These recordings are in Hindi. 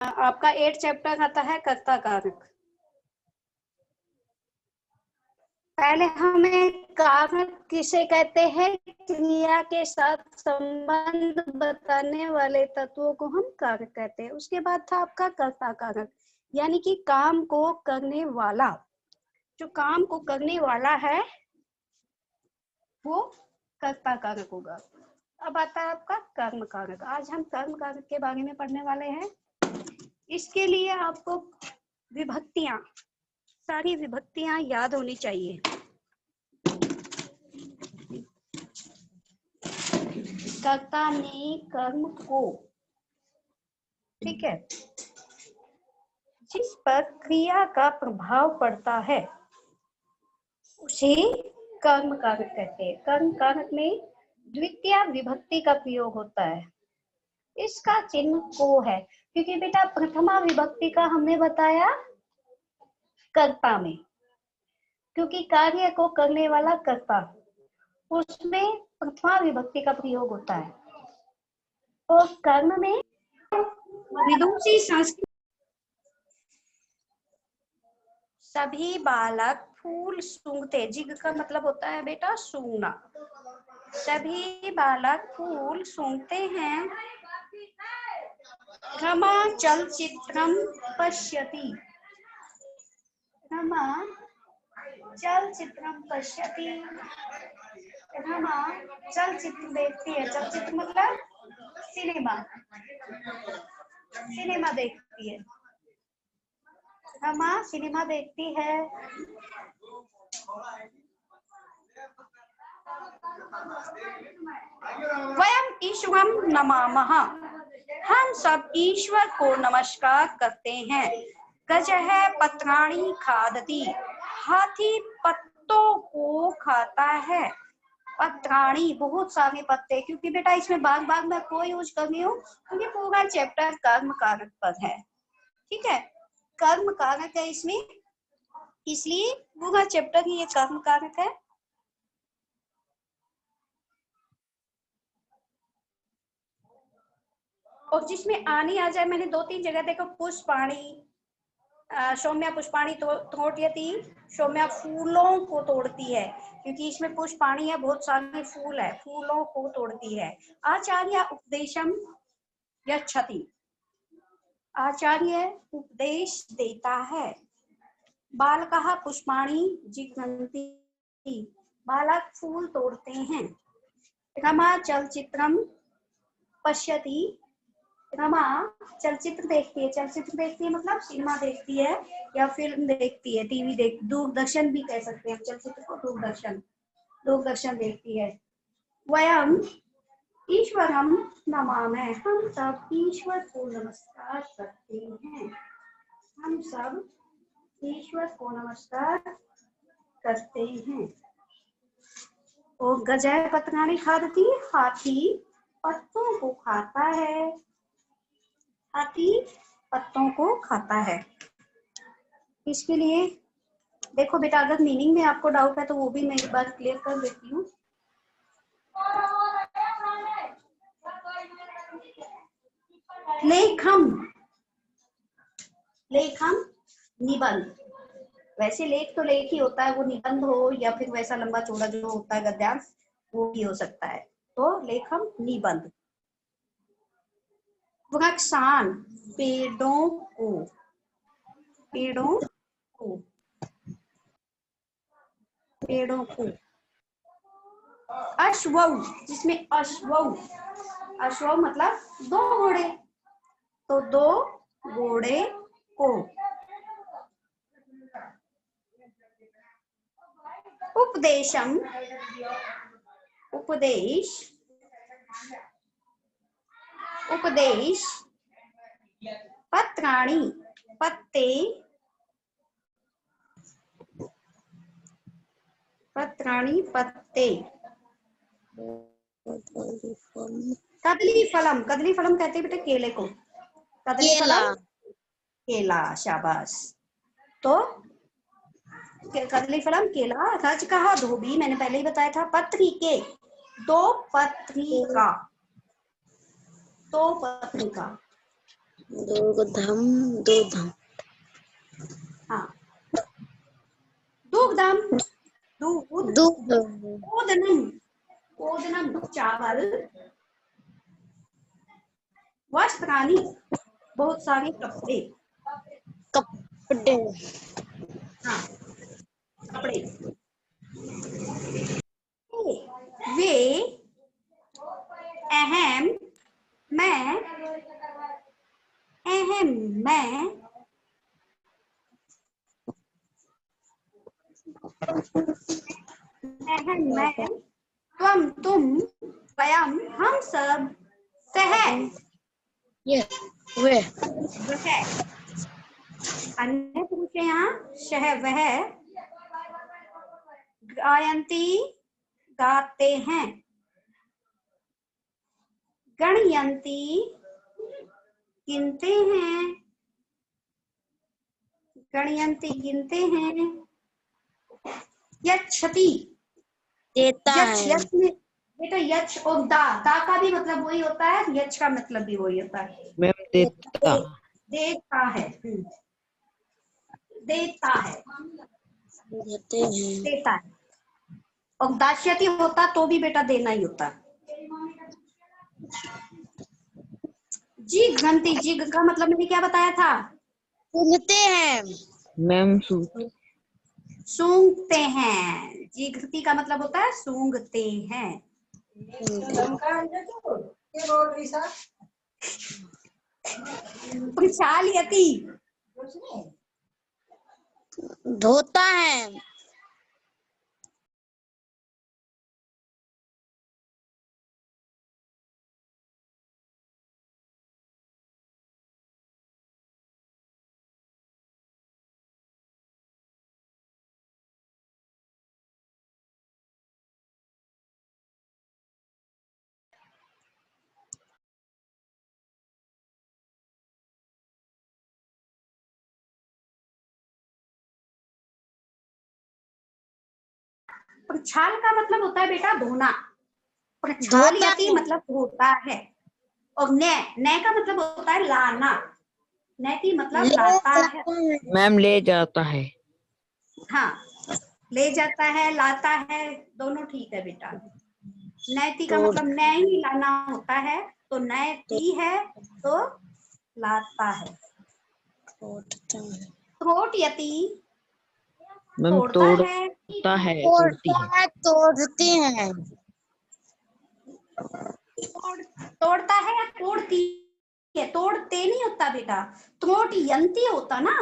आपका 8 चैप्टर आता है कर्ता कारक। पहले हमें कारक किसे कहते हैं, क्रिया के साथ संबंध बताने वाले तत्वों को हम कारक कहते हैं। उसके बाद था आपका कर्ता कारक, यानी कि काम को करने वाला, जो काम को करने वाला है वो कर्ता कारक होगा। अब आता है आपका कर्म कारक। आज हम कर्म कारक के बारे में पढ़ने वाले हैं। इसके लिए आपको विभक्तियां, सारी विभक्तियां याद होनी चाहिए। कर्ता ने कर्म को, ठीक है, जिस पर क्रिया का प्रभाव पड़ता है उसे कर्म कारक कहते हैं। कर्म कारक में द्वितीय विभक्ति का प्रयोग होता है। इसका चिन्ह को है, क्योंकि बेटा प्रथमा विभक्ति का हमने बताया कर्ता में, क्योंकि कार्य को करने वाला कर्ता, उसमें प्रथमा विभक्ति का प्रयोग होता है। तो कर्म में विदुषी संस्कृत, सभी बालक फूल सूंघते, जिग का मतलब होता है बेटा सूंघना। सभी बालक फूल सूंघते हैं। रमा चलचित्रम पश्यति, रमा चलचित्रम पश्यति, रमा चलचित्र देखती है। चलचित्र मतलब सिनेमा, सिनेमा देखती है। रमा सिनेमा देखती है। वयम ईश्वरम नमामः, हम सब ईश्वर को नमस्कार करते हैं। गजः पत्राणि खादति, हाथी पत्तों को खाता है। पत्राणि बहुत सारे पत्ते, क्योंकि बेटा इसमें बार बार मैं को यूज कर रही हूँ क्योंकि पूरा चैप्टर कर्म कारक पर है, ठीक है। कर्म कारक है इसमें, इसलिए पूरा चैप्टर ही ये कर्म कारक है। और जिसमें आनी आ जाए, मैंने 2-3 जगह देखो, पुष्पाणी, सौम्या पुष्पाणी तोड़ती, सौम्या फूलों को तोड़ती है, क्योंकि इसमें पुष्पाणी है, बहुत सारे फूल है, फूलों को तोड़ती है। आचार्य उपदेशम यच्छति, आचार्य उपदेश देता है। बालकः पुष्पाणि जिघ्रन्ति, बालक फूल तोड़ते हैं। रमा चलचित्रम पश्यति, रमा चलचित्र देखती है। चलचित्र देखती है मतलब सिनेमा देखती है या फिल्म देखती है, टीवी देख, दूरदर्शन भी कह सकते हैं चलचित्र को, दूरदर्शन, दूरदर्शन देखती है। वयम ईश्वरम नमामः, हम सब ईश्वर को नमस्कार करते हैं। हम सब ईश्वर को नमस्कार करते हैं। और गजः पत्राणि खादति, हाथी पत्तों को खाता है। हाथी पत्तों को खाता है। इसके लिए देखो बेटा, अगर मीनिंग में आपको डाउट है तो वो भी मैं एक बार क्लियर कर देती हूँ। लेखम, लेखम निबंध, वैसे लेख तो लेख ही होता है, वो निबंध हो या फिर वैसा लंबा चौड़ा जो होता है गद्यांश, वो भी हो सकता है। तो लेखम निबंध। वृक्षान पेड़ों को, पेड़ों को, पेड़ों को। अश्वौ, जिसमें अश्वौ, अश्वौ मतलब 2 घोड़े, तो 2 घोड़े को। उपदेशम, उपदेश, उपदेश। पत्राणि पत्ते, पत्राणि पत्ते। कदली फलम, कदली फलम कहते हैं बेटा केले को, कदली फलम केला, शाबाश। तो कदली फलम केला। रज कहा धोबी, मैंने पहले ही बताया था। पत्रिके, 2 पत्रिका, 2 पत्रिका। दुग्धम दूधम। हाँ, दुग्धम दूध, दूध। ओदनम ओदनम चावल, वस्त्राणि बहुत सारे कपड़े। कपड़े। हाँ, कपड़े। वे अहम मैं, अहम मैं, अहम मैं, त्वम तुम, वयम हम सब, सह ये वे। वह, अन्य पुरुष है यहाँ, शह वह, गायंती गाते हैं, गणयंती गिनते हैं, गणयंती गिनते हैं, यच्छति देता यक्ष, है। यक्ष में बेटा यक्ष और दा का भी मतलब वही होता है, यक्ष का मतलब भी वही होता है। मैम देता। देता है, देता है, देते हैं। देता है। और दास्यति होता तो भी बेटा देना ही होता। जी घंटी, जी का मतलब मैंने क्या बताया था? सूंघते हैं। मैम सूंघते हैं। जी घंटी का मतलब होता है सूंघते हैं। प्रक्षालयति धोता है। प्रक्षाल का मतलब होता है बेटा धोना। धोता प्रक्षालयति है। मतलब धोता है। और न का मतलब होता है लाना। न की मतलब ले लाता है। जाता है। मैम ले जाता है। हाँ, ले जाता है, लाता है, दोनों ठीक है बेटा। नैति का मतलब न ही लाना होता है, तो नैति है तो लाता है। त्रोटयति मैम तोड़ता है, तोड़ता है, तोड़ती है। तोड़ती हैं। तोड़ता है या तोड़ती है? तोड़ते नहीं होता बेटा, त्रोटयंती होता ना,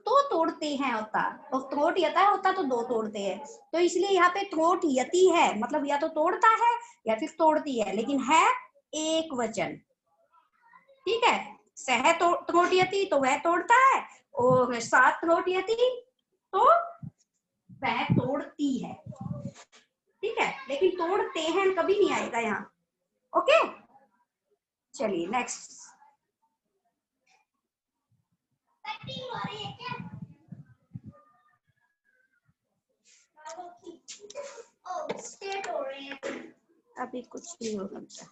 तो तोड़ते हैं होता, और त्रोटयता होता तो दो तोड़ते हैं। तो इसलिए यहाँ पे त्रोटयति है, मतलब या तो तोड़ता है या फिर तोड़ती है, लेकिन है एक वचन। ठीक है, सह त्रोटयति तो वह तोड़ता है, और सात त्रोटयति तो वह तोड़ती है। ठीक है, लेकिन तोड़ते हैं कभी नहीं आएगा यहाँ। ओके, चलिए नेक्स्ट। अभी कुछ नहीं हो सकता।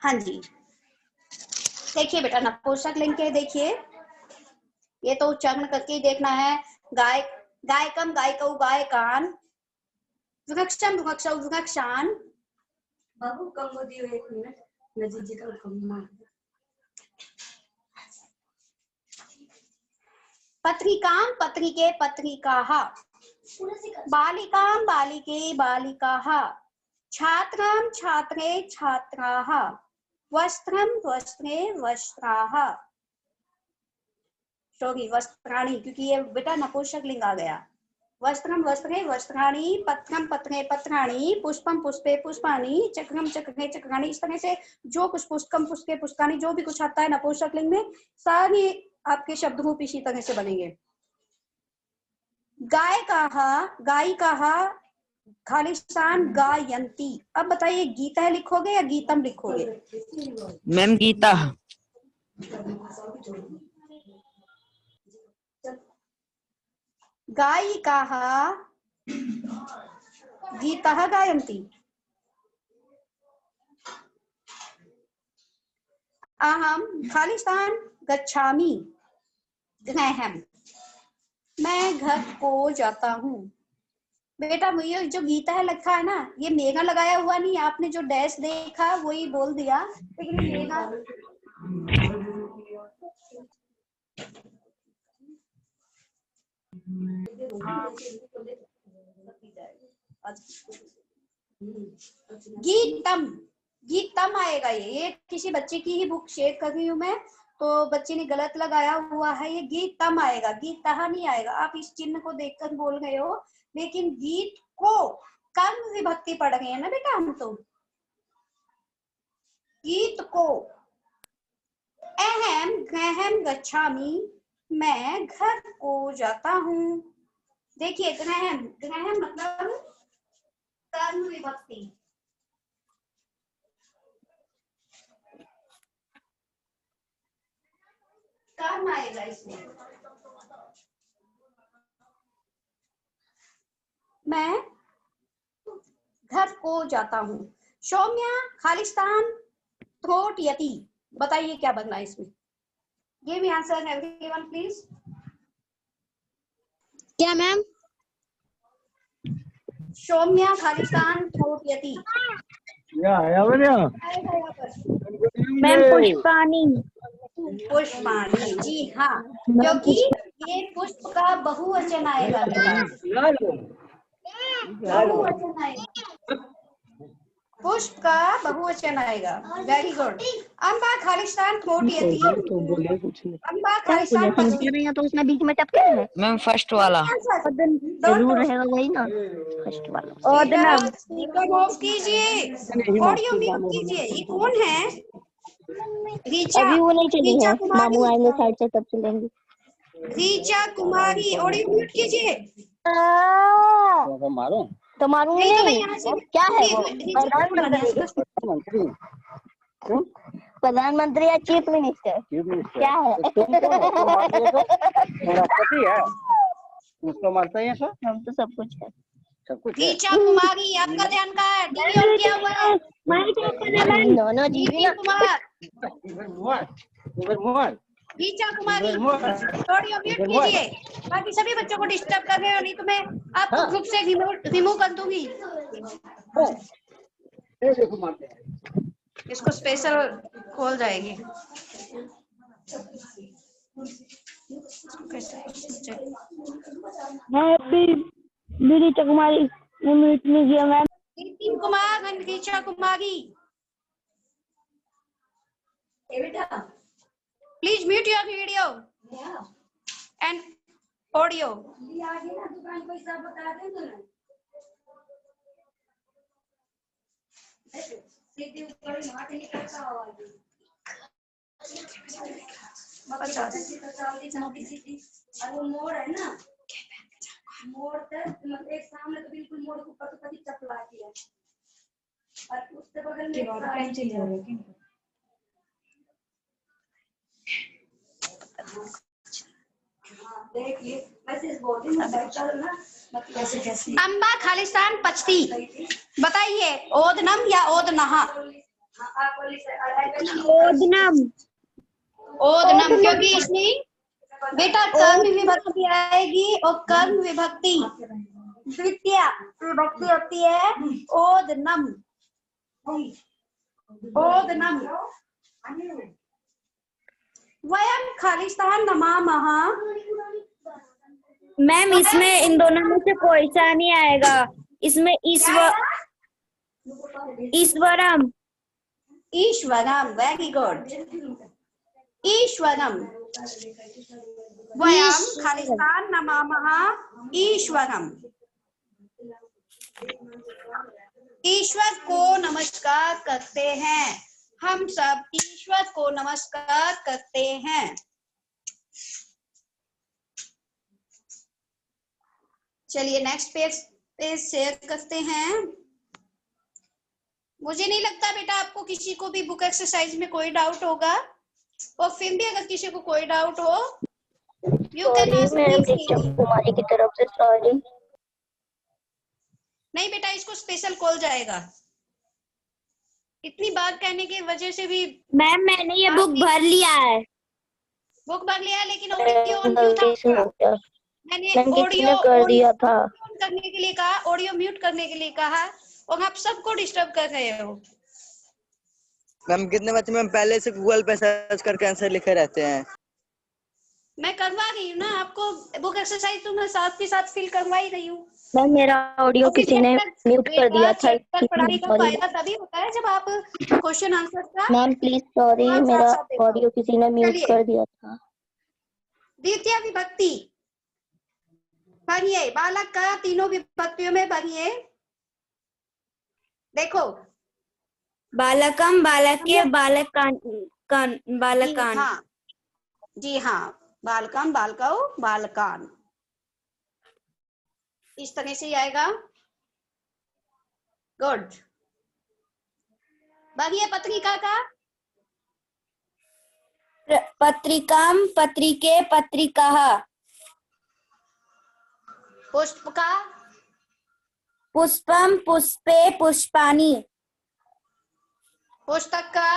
हाँ जी, देखिए बेटा नपुंसक लिंग के देखिए, ये तो उच्चारण करके ही देखना है। गाय, गायकम, गायकौ, गायकान, वृक्षम, वृक्षौ, वृक्षान। बाबू कम हो दियो, एक मिनट नजीक जी का कम। पत्रिकां, पत्रिके, पत्रिकाः। बालिकां, बालिके, बालिकाः। छात्रां, छात्रे, छात्राः। वस्त्रं, वस्त्रे, वस्त्राः। सॉरी, वस्त्राणि, क्योंकि ये बेटा नपुंसक लिंग आ गया। वस्त्रम, वस्त्रे, वस्त्राणि, पत्रम, पत्रे, पत्राणि, पुष्पम, पुष्पे, पुष्पाणि, चक्रम, चक्रे, चक्राणि। इस तरह से जो कुछ पुष्पम, पुष्पे, पुष्पाणि, जो भी कुछ आता है नपुंसक लिंग में, सारे आपके शब्द रूप इसी तरह से बनेंगे। गायकाः, गायिकाः, खालिस्तान, गायंती। अब बताइए गीता लिखोगे या गीतम लिखोगे? मैम गीता। गायिकाः गीतः गायन्ति। अहं खालिस्तान गच्छामि। गृहम्, मैं घर को जाता हूँ। बेटा ये जो गीता है लिखा है ना, ये मेघा लगाया हुआ नहीं, आपने जो डैश देखा वही बोल दिया, लेकिन मेघा गीतम, गीतम आएगा। ये किसी बच्चे की ही बुक शेयर कर रही हूँ मैं, तो बच्चे ने गलत लगाया हुआ है, ये गीतम आएगा, गीतः नहीं आएगा। आप इस चिन्ह को देखकर बोल गए हो, लेकिन गीत को कर्म विभक्ति पढ़ रहे हैं ना बेटा हम तो। गीत को अहम गृहम गच्छामि, मैं घर को जाता हूँ। देखिए गृहम, गृहम मतलब कर्म विभक्ति। कर्म आएगा इसमें। मैं घर को जाता हूँ। सौम्या खालिस्तान थ्रोटयति, बताइए क्या बनना है इसमें। Give me answer everyone please. क्या मैम? सौम्या खालिस्तान थ्रोटयति। मैम पुष्पानी। पुष्पाणी, जी हाँ, क्योंकि ये पुष्प का बहुवचन आएगा बेटा, बहुवचन आएगा, पुष्प का बहुवचन आएगा। Very good. अम्बा खालिस्तान थ्रोटयति। अम्बा खालिस्तान पक्षी। तो उसमें बीच में टपके है मैम फर्स्ट वाला। जरूर रहेगा वही ना, फर्स्ट वाला। ओदनम ऑफ कीजिए, ऑडियो म्यूट कीजिए। ये कौन है? रीचा, अभी वो नहीं चली रीचा है, कुमारी, मामू आएंगे साइड से तब चलेंगी। रीचा कुमारी, ऑडियो म्यूट कीजिए। मारो तो मारूंगी नहीं तो मैं नहीं। यहाँ से क्या है वो? प्रधानमंत्री। प्रधानमंत्री या चीफ मिनिस्टर? क्या है? राष्ट्रपति है, उसको मारता है सर। हम तो सब कुछ है, सब कुछ है। रीचा कुमारी, आपका ध्यान कहाँ है? टीवी ऑन किया हुआ है? दोनों जी रीति कुमार, इधर रीचा कुमारी, ऑडियो म्यूट कीजिए। बाकी सभी बच्चों को डिस्टर्ब कर रहे हो, नहीं तो मैं आपको ग्रुप से रिमूव कर दूंगी। देखो मारते हैं। इसको स्पेशल खोल जाएगी। रीचा कुमारी म्यूट में गया ma'am. Nitin Kumar and Richa Kumari, please mute your video and audio. वो मोड़ है ना, मोड़ मतलब एक सामने तो बिल्कुल मोड़ के ऊपर तो कभी चपला किया, और उसके बगल में अम्बा खालिस्तान पचती, बताइए ओदनम या ओदनहा? ओदनम। ओदनम, क्योंकि इसमें बेटा कर्म विभक्ति आएगी, और कर्म विभक्ति द्वितीय विभक्ति होती है ओदनम। ओदनम। वयम खालिस्तान नमामः। मैम इसमें इन दोनों में से कोई सा नहीं आएगा, इसमें ईश्वरम। ईश्वरम, वेरी गुड, ईश्वरम। वयम खालिस्तान नमामः ईश्वरम। ईश्वर को नमस्कार करते हैं, हम सब ईश्वर को नमस्कार करते हैं। चलिए नेक्स्ट पेज शेयर करते हैं। मुझे नहीं लगता बेटा आपको किसी को भी बुक एक्सरसाइज में कोई डाउट होगा, और फिर भी अगर किसी को कोई डाउट हो You can ask ma'am me Richa freely. कुमारी की तरफ से सॉरी। नहीं बेटा, इसको स्पेशल कॉल जाएगा। इतनी बार कहने की वजह से भी। मैम मैंने ये बुक भर लिया है। बुक भर लिया है, लेकिन ऑडियो ऑन क्यों गलती से था? हो गया। मैंने मैम किसी ऑडियो ने कर दिया था। ऑन करने के लिए कहा, ऑडियो म्यूट करने के लिए कहा, और आप सबको डिस्टर्ब कर रहे हो। मैम कितने बच्चे मैम पहले से गूगल पे सर्च करके आंसर लिखे रहते हैं। मैं करवा रही हूँ ना आपको बुक एक्सरसाइज, तो मैं साथ के साथ फिल करवा ही रही हूँ। मैम मेरा ऑडियो किसी ने म्यूट कर दिया था। पढ़ाई का फायदा तभी होता है जब आप क्वेश्चन आंसर का। मैम प्लीज सॉरी, साथ मेरा साथ देखो। ऑडियो किसी ने म्यूट चलिए। कर दिया था। द्वितीय विभक्ति पढ़िए, बालक का तीनों विभक्तियों में पढ़िए। देखो, बालकम, बालके, बालकान, बालकान। जी हाँ, बालकम, बालकौ, बालकान, इस तरह से आएगा। गुड। बढ़िए, पत्रिका का पत्रिकाम, पत्रिके, पत्रिकाः। पुष्प का पुष्पम, पुष्पे, पुष्पाणि। पुस्तक का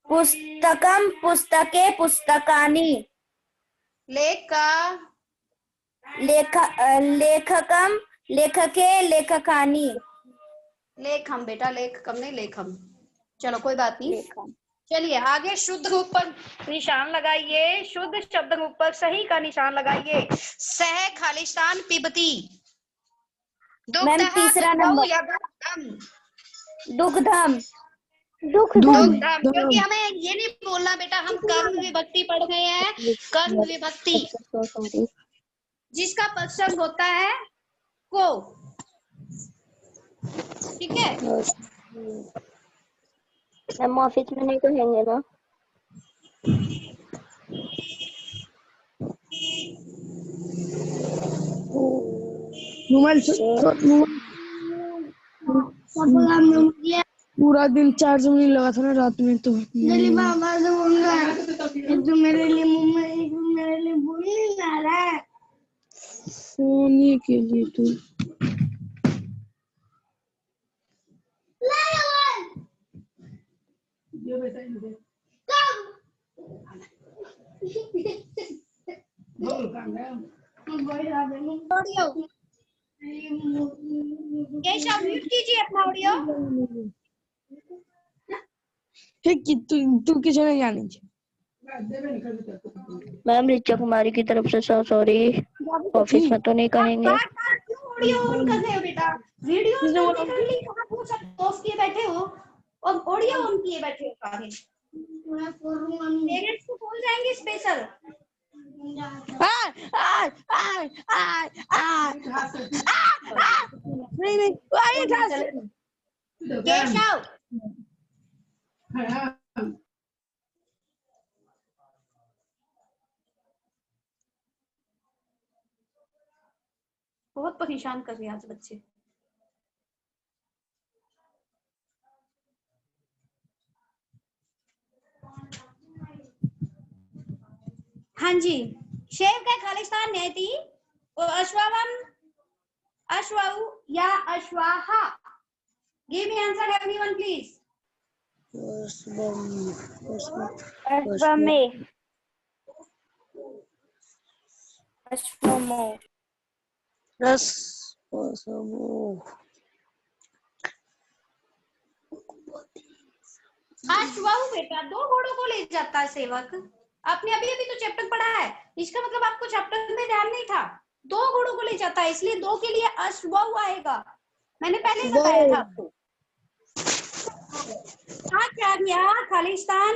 पुस्तकम, पुस्तके, पुस्तकानि। लेख का लेखकम, लेखके, लेखकानि। लेखम बेटा, लेखकम नहीं लेखम। चलो कोई बात नहीं। चलिए आगे, शुद्ध रूप पर निशान लगाइए। शुद्ध शब्द रूप पर सही का निशान लगाइए। सह, खालिस्तान, पिबती। मैम तीसरा नंबर दुग्धम। दुग्धम, क्योंकि हमें ये नहीं बोलना बेटा, हम कर्म विभक्ति पढ़ रहे हैं। कर्म विभक्ति जिसका पश्चम होता है को, ठीक है। मैम ऑफिस में नहीं कहेंगे ना? पूरा दिन चार्ज में नहीं लगा था ना रात में, तो मेरे लिए बोलने जा रहा है सोने के लिए। तो केशव म्यूट कीजिए अपना ऑडियो। ठीक, तू किसी ने जानी चाहिए। मैम ऋचा कुमारी की तरफ से सॉरी, ऑफिस में तो नहीं कहेंगे। ऑडियो ऑन कर रहे हो बेटा, वीडियो ऑन करने के लिए कहाँ वो सब ऑफ किए बैठे हो और ऑडियो ऑन किए बैठे हो सारे। पेरेंट्स को बोल जाएंगे स्पेशल। नहीं केशव बहुत परेशान कर रहे हैं आज बच्चे। हाँ जी, शेर का खालिस्तान न्यायती और अश्वावन, अश्वाऊ या अश्वाहा। Give me answer everyone please. अश्वमे, अश्वमो, अश्वाऊ बेटा दो घोड़ों को ले जाता है सेवक। आपने अभी अभी तो चैप्टर पढ़ा है, इसका मतलब आपको चैप्टर में ध्यान नहीं था। दो घोड़ों को ले जाता है, इसलिए दो के लिए अश्वाऊ आएगा। मैंने पहले ही बताया था आपको। खालिस्तान